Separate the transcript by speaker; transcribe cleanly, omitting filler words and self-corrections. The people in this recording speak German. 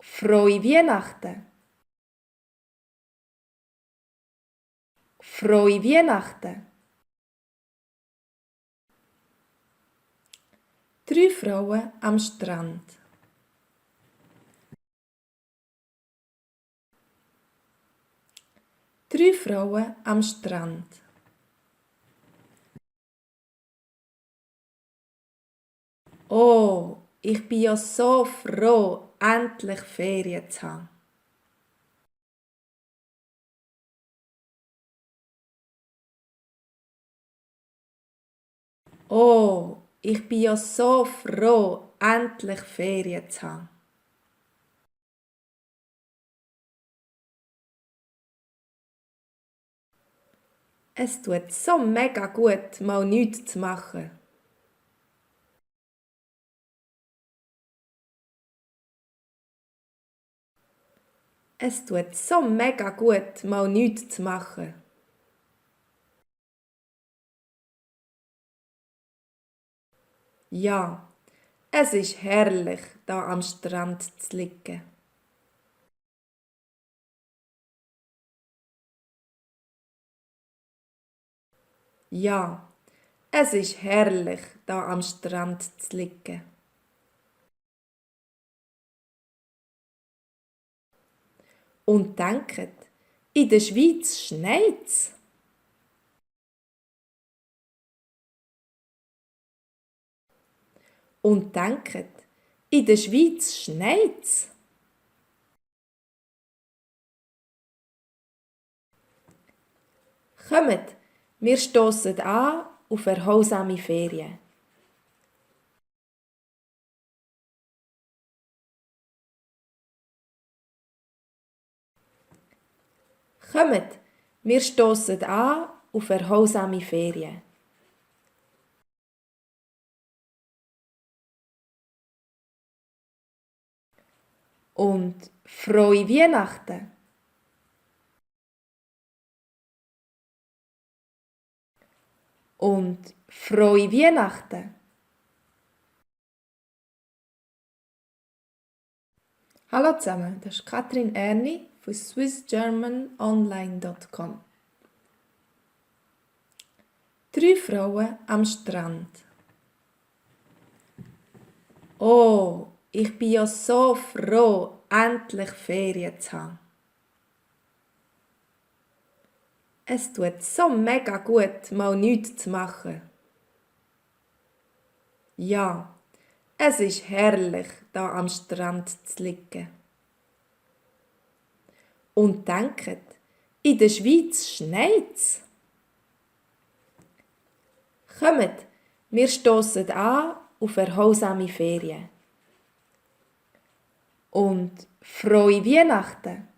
Speaker 1: Frohe Weihnachten. Frohe Weihnachten. 3 Frauen am Strand. Drei Frauen am Strand. Oh, ich bin ja so froh, endlich Ferien zu haben. Oh, ich bin ja so froh, endlich Ferien zu haben. Es tut so mega gut, mal nichts zu machen. Es tut so mega gut, mal nichts zu machen. Ja, es ist herrlich, da am Strand zu liegen. Ja, es ist herrlich, da am Strand zu liegen. Und denkt, in der Schweiz schneit's. Und denkt, in der Schweiz schneit's. Kommt, wir stossen an auf erholsame Ferien. Kommt, wir stossen an auf erholsame Ferien. Und frohe Weihnachten. Und frohe Weihnachten. Hallo zusammen, das ist Katrin Erni von swissgermanonline.com. 3 Frauen am Strand. Oh, ich bin ja so froh, endlich Ferien zu haben. Es tut so mega gut, mal nichts zu machen. Ja, es ist herrlich, da am Strand zu liegen. Und denkt, in der Schweiz schneit's. Kommt, wir stossen an auf erholsame Ferien. Und frohe Weihnachten.